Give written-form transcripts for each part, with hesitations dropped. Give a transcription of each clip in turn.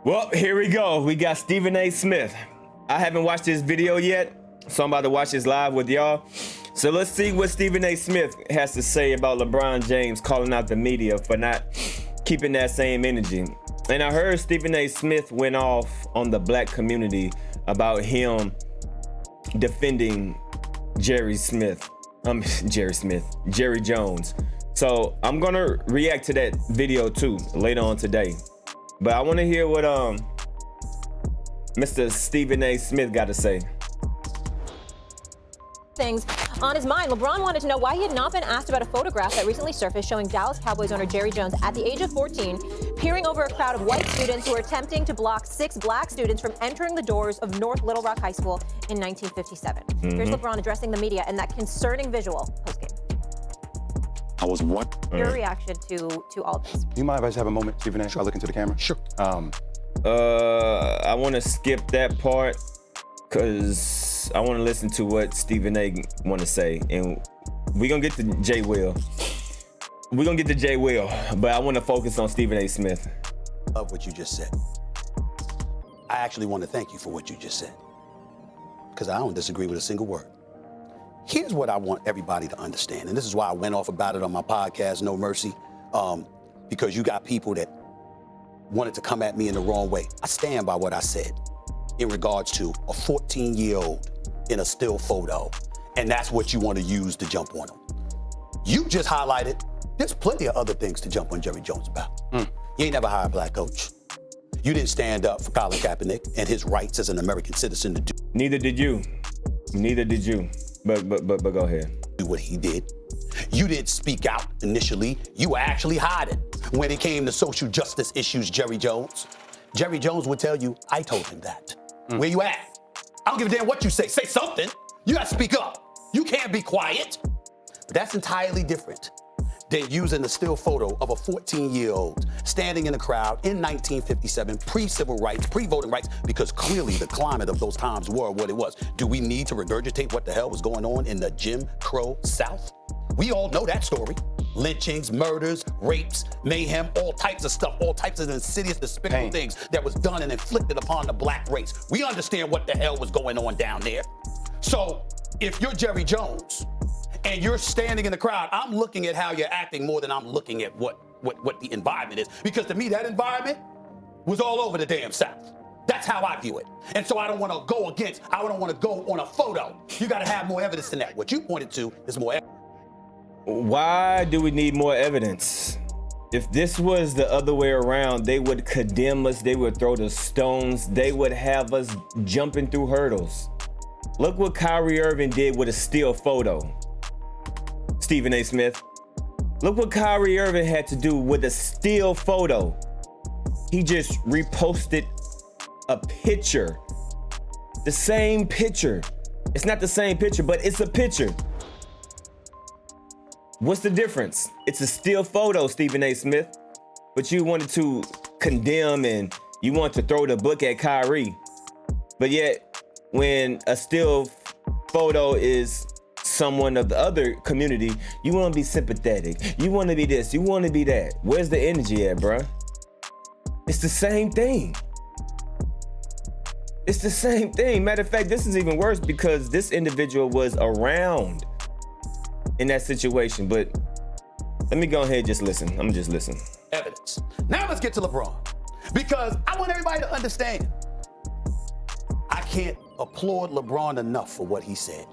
Well, here we go. We got Stephen A. Smith. I haven't watched this video yet, so I'm about to watch this live with y'all. So let's see what Stephen A. Smith has to say about LeBron James calling out the media for not keeping that same energy. And I heard Stephen A. Smith went off on the black community about him defending Jerry Jones. So I'm gonna react to that video too later on today. But I want to hear what Mr. Stephen A. Smith got to say. Things on his mind. LeBron wanted to know why he had not been asked about a photograph that recently surfaced showing Dallas Cowboys owner Jerry Jones at the age of 14 peering over a crowd of white students who were attempting to block 6 black students from entering the doors of North Little Rock High School in 1957. Here's LeBron addressing the media in that concerning visual postgame. I was what? Your reaction to all of this. Do you mind if I just have a moment, Stephen A? Should I look into the camera? Sure. I want to skip that part because I want to listen to what Stephen A. want to say, and we're gonna get to Jay Will. We're gonna get to Jay Will, but I want to focus on Stephen A. Smith. Of what you just said. I actually want to thank you for what you just said, because I don't disagree with a single word. Here's what I want everybody to understand, and this is why I went off about it on my podcast, No Mercy, because you got people that wanted to come at me in the wrong way. I stand by what I said in regards to a 14-year-old in a still photo, and that's what you want to use to jump on him. You just highlighted, there's plenty of other things to jump on Jerry Jones about. You ain't never hired a black coach. You didn't stand up for Colin Kaepernick and his rights as an American citizen to do. Neither did you. Neither did you. But go ahead. Do what he did. You didn't speak out initially. You were actually hiding when it came to social justice issues, Jerry Jones. Jerry Jones would tell you, I told him that. Where you at? I don't give a damn what you say. Say something. You gotta speak up. You can't be quiet. But that's entirely different than using a still photo of a 14-year-old standing in a crowd in 1957, pre-civil rights, pre-voting rights, because clearly the climate of those times were what it was. Do we need to regurgitate what the hell was going on in the Jim Crow South? We all know that story. Lynchings, murders, rapes, mayhem, all types of stuff, all types of insidious, despicable things that was done and inflicted upon the black race. We understand what the hell was going on down there. So if you're Jerry Jones and you're standing in the crowd, I'm looking at how you're acting more than I'm looking at what the environment is. Because to me, that environment was all over the damn South. That's how I view it. And so I don't want to go against, I don't want to go on a photo. You got to have more evidence than that. What you pointed to is more evidence. Why do we need more evidence? If this was the other way around, they would condemn us, they would throw the stones, they would have us jumping through hurdles. Look what Kyrie Irving did with a still photo. Stephen A. Smith. Look what Kyrie Irving had to do with a still photo. He just reposted a picture. The same picture. It's not the same picture, but it's a picture. What's the difference? It's a still photo, Stephen A. Smith. But you wanted to condemn and you want to throw the book at Kyrie. But yet, when a still photo is someone of the other community, you want to be sympathetic. You want to be this, you want to be that. Where's the energy at, bruh? It's the same thing. It's the same thing. Matter of fact, this is even worse because this individual was around in that situation. But let me go ahead and just listen. I'm gonna just listen. Evidence. Now let's get to LeBron, because I want everybody to understand. I can't applaud LeBron enough for what he said.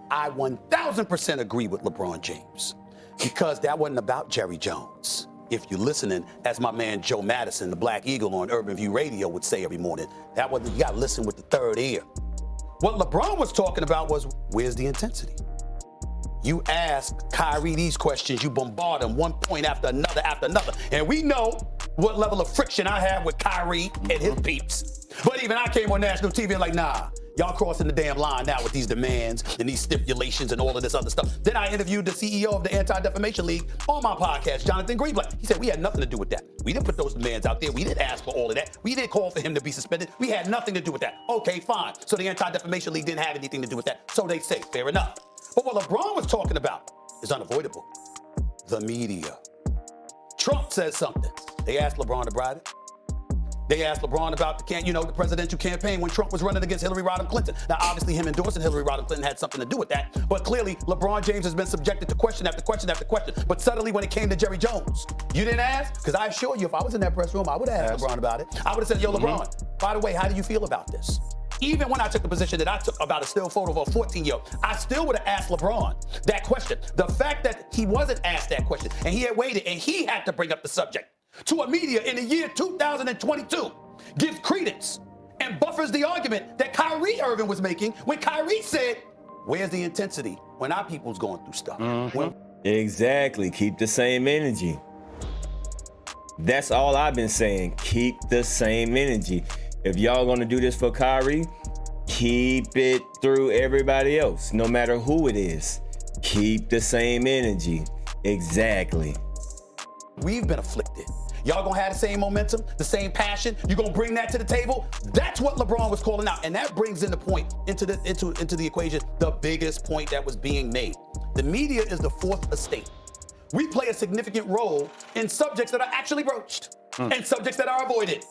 I 1000% agree with LeBron James, because that wasn't about Jerry Jones. If you're listening, as my man Joe Madison, the Black Eagle on Urban View Radio would say every morning, that wasn't, you gotta listen with the third ear. What LeBron was talking about was, where's the intensity? You ask Kyrie these questions, you bombard him one point after another. And we know what level of friction I have with Kyrie and his peeps. But even I came on national TV and like, nah, y'all crossing the damn line now with these demands and these stipulations and all of this other stuff. Then I interviewed the CEO of the Anti-Defamation League on my podcast, Jonathan Greenblatt. He said we had nothing to do with that. We didn't put those demands out there. We didn't ask for all of that. We didn't call for him to be suspended. We had nothing to do with that. Okay, fine. So the Anti-Defamation League didn't have anything to do with that. So they say, fair enough. But what LeBron was talking about is unavoidable. The media. Trump says something. They asked LeBron to bribe it. They asked LeBron about the presidential campaign when Trump was running against Hillary Rodham Clinton. Now, obviously, him endorsing Hillary Rodham Clinton had something to do with that. But clearly, LeBron James has been subjected to question after question after question. But suddenly, when it came to Jerry Jones, you didn't ask? Because I assure you, if I was in that press room, I would have asked LeBron about it. I would have said, yo, LeBron, by the way, how do you feel about this? Even when I took the position that I took about a still photo of a 14-year-old, I still would have asked LeBron that question. The fact that he wasn't asked that question and he had waited and he had to bring up the subject to a media in the year 2022 gives credence and buffers the argument that Kyrie Irving was making when Kyrie said, where's the intensity when our people's going through stuff? Exactly. Keep the same energy. That's all I've been saying. Keep the same energy. If y'all gonna do this for Kyrie, keep it through everybody else, no matter who it is. Keep the same energy. Exactly. We've been afflicted. Y'all gonna have the same momentum, the same passion. You gonna bring that to the table? That's what LeBron was calling out, and that brings in the point into the equation, the biggest point that was being made. The media is the fourth estate. We play a significant role in subjects that are actually broached and subjects that are avoided.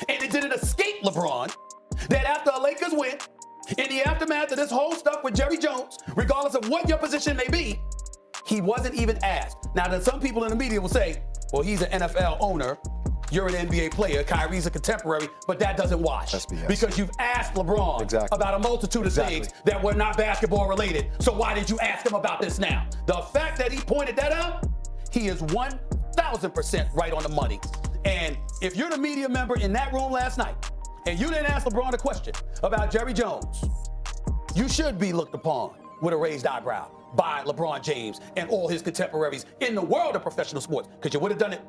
And it didn't escape LeBron that after a Lakers win, in the aftermath of this whole stuff with Jerry Jones, regardless of what your position may be, he wasn't even asked. Now, then some people in the media will say, well, he's an NFL owner, you're an NBA player, Kyrie's a contemporary, but that doesn't wash. Because you've asked LeBron about a multitude of things that were not basketball related. So why did you ask him about this now? The fact that he pointed that out, he is 1,000% right on the money. And if you're the media member in that room last night and you didn't ask LeBron a question about Jerry Jones, you should be looked upon with a raised eyebrow by LeBron James and all his contemporaries in the world of professional sports, because you would have done it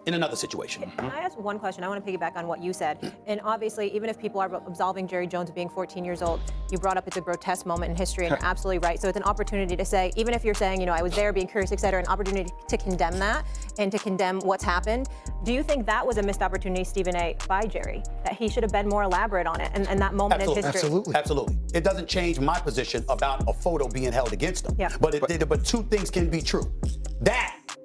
in another situation. Can I ask one question? I want to piggyback on what you said. And obviously, even if people are absolving Jerry Jones of being 14 years old, you brought up it's a grotesque moment in history, and you're absolutely right. So it's an opportunity to say, even if you're saying, I was there, being curious, et cetera, an opportunity to condemn that and to condemn what's happened. Do you think that was a missed opportunity, Stephen A., by Jerry, that he should have been more elaborate on it and that moment in history? Absolutely. It doesn't change my position about a photo being held against him. Yeah. But two things can be true.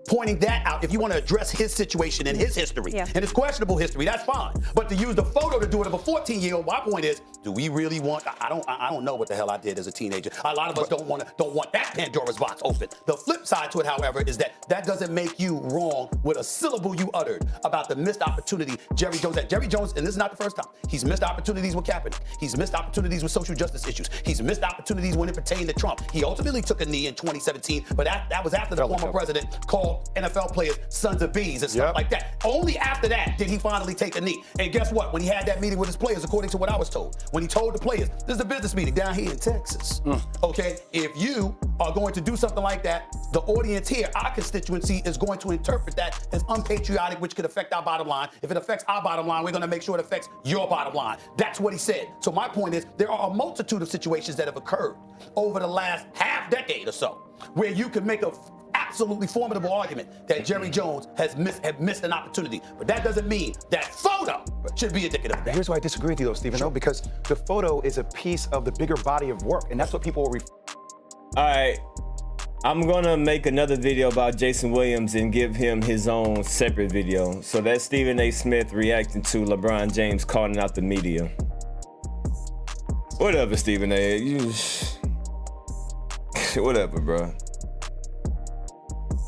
Pointing that out, if you want to address his situation and his history and his questionable history, that's fine. But to use the photo to do it of a 14-year-old, my point is, do we really want? I don't know what the hell I did as a teenager. A lot of us don't want that Pandora's box open. The flip side to it, however, is that doesn't make you wrong with a syllable you uttered about the missed opportunity Jerry Jones had. Jerry Jones, and this is not the first time, he's missed opportunities with Kaepernick. He's missed opportunities with social justice issues. He's missed opportunities when it pertained to Trump. He ultimately took a knee in 2017, but that was after the former president called NFL players sons of bees and stuff like that. Only after that did he finally take a knee. And guess what? When he had that meeting with his players, according to what I was told, when he told the players, this is a business meeting down here in Texas. Okay, if you are going to do something like that, the audience here, our constituency, is going to interpret that as unpatriotic, which could affect our bottom line. If it affects our bottom line, we're going to make sure it affects your bottom line. That's what he said. So my point is, there are a multitude of situations that have occurred over the last half decade or so where you can make a absolutely formidable argument that Jerry Jones has missed an opportunity. But that doesn't mean that photo should be indicative of that. Here's why I disagree with you, though, Stephen, because the photo is a piece of the bigger body of work, and that's what people will All right. I'm gonna make another video about Jason Williams and give him his own separate video. So that's Stephen A. Smith reacting to LeBron James calling out the media. Whatever, Stephen A. Whatever, bro.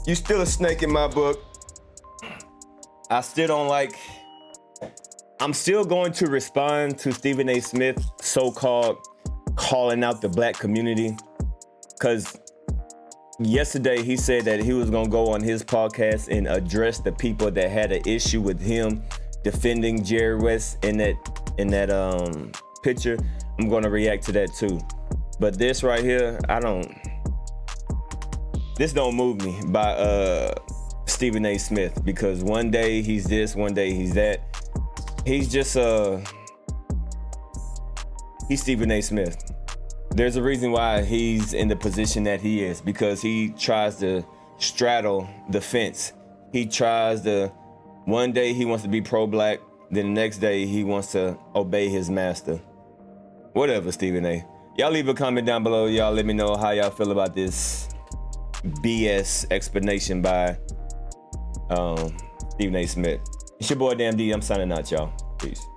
You still a snake in my book. I still don't like. I'm still going to respond to Stephen A. Smith so-called calling out the black community, because yesterday he said that he was gonna go on his podcast and address the people that had an issue with him defending Jerry West in that picture. I'm gonna react to that too. But this right here, this don't move me by Stephen A. Smith, because one day he's this, one day he's that. He's just he's Stephen A. Smith. There's a reason why he's in the position that he is, because he tries to straddle the fence. He tries to, one day he wants to be pro-black, then the next day he wants to obey his master. Whatever, Stephen A. Y'all leave a comment down below. Y'all let me know how y'all feel about this BS explanation by Stephen A. Smith. It's your boy, Damn D. I'm signing out, y'all. Peace.